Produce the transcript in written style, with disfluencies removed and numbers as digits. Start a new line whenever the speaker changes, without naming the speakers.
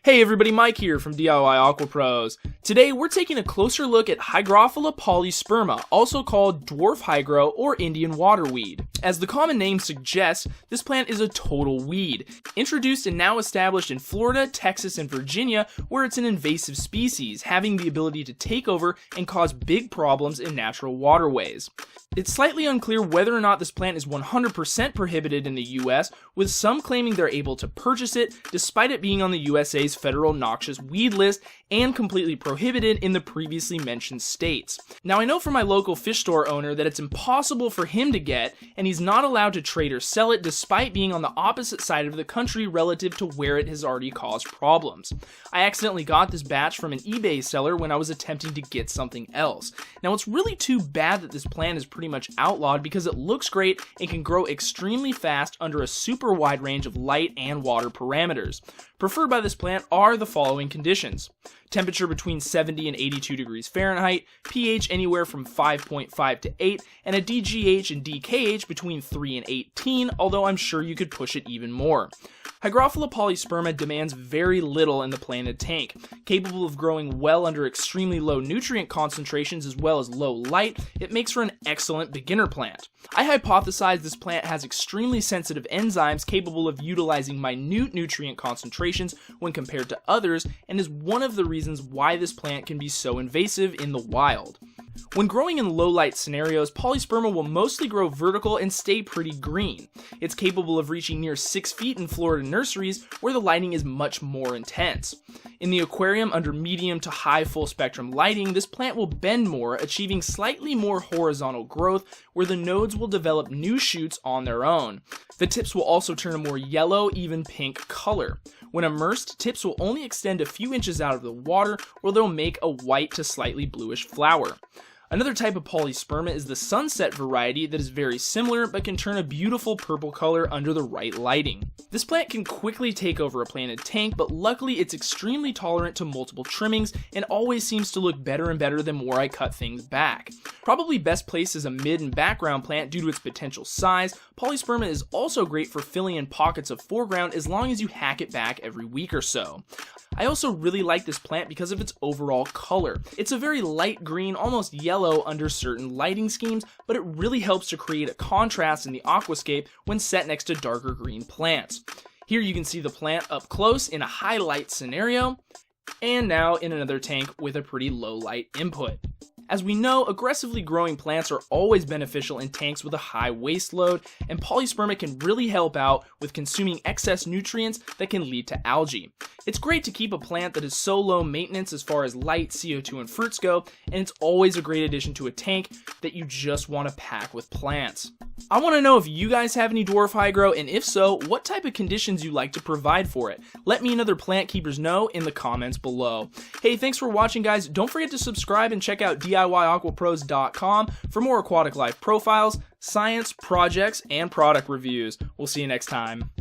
Hey everybody, Mike here from DIY AQUAPROs. Today we're taking a closer look at Hygrophila polysperma, also called dwarf hygro or Indian waterweed. As the common name suggests, this plant is a total weed, introduced and now established in Florida, Texas, and Virginia, where it's an invasive species, having the ability to take over and cause big problems in natural waterways. It's slightly unclear whether or not this plant is 100% prohibited in the US, with some claiming they're able to purchase it, despite it being on the USA's federal noxious weed list and completely prohibited in the previously mentioned states. Now, I know from my local fish store owner that it's impossible for him to get, and he's not allowed to trade or sell it despite being on the opposite side of the country relative to where it has already caused problems. I accidentally got this batch from an eBay seller when I was attempting to get something else. Now, it's really too bad that this plant is pretty much outlawed because it looks great and can grow extremely fast under a super wide range of light and water parameters. Preferred by this plant are the following conditions: temperature between 70 and 82 degrees Fahrenheit, pH anywhere from 5.5 to 8, and a DGH and DKH between 3 and 18, although I'm sure you could push it even more. Hygrophila polysperma demands very little in the planted tank, capable of growing well under extremely low nutrient concentrations as well as low light. It makes for an excellent beginner plant. I hypothesize this plant has extremely sensitive enzymes capable of utilizing minute nutrient concentrations when compared to others, and is one of the reasons why this plant can be so invasive in the wild. When growing in low light scenarios, polysperma will mostly grow vertical and stay pretty green. It's capable of reaching near 6 feet in Florida nurseries where the lighting is much more intense. In the aquarium under medium to high full spectrum lighting, this plant will bend more, achieving slightly more horizontal growth where the nodes will develop new shoots on their own. The tips will also turn a more yellow, even pink color. When immersed, tips will only extend a few inches out of the water where they'll make a white to slightly bluish flower. Another type of polysperma is the sunset variety that is very similar but can turn a beautiful purple color under the right lighting. This plant can quickly take over a planted tank, but luckily it's extremely tolerant to multiple trimmings and always seems to look better and better the more I cut things back. Probably best placed as a mid and background plant due to its potential size, polysperma is also great for filling in pockets of foreground as long as you hack it back every week or so. I also really like this plant because of its overall color. It's a very light green, almost yellow under certain lighting schemes, but it really helps to create a contrast in the aquascape when set next to darker green plants. Here you can see the plant up close in a high light scenario, and now in another tank with a pretty low light input. As we know, aggressively growing plants are always beneficial in tanks with a high waste load, and polysperma can really help out with consuming excess nutrients that can lead to algae. It's great to keep a plant that is so low maintenance as far as light, CO2, and fruits go, and it's always a great addition to a tank that you just want to pack with plants. I want to know if you guys have any dwarf hygro, and if so, what type of conditions you like to provide for it. Let me and other plant keepers know in the comments below. Hey, thanks for watching, guys. Don't forget to subscribe and check out DIYAquapros.com for more aquatic life profiles, science, projects, and product reviews. We'll see you next time.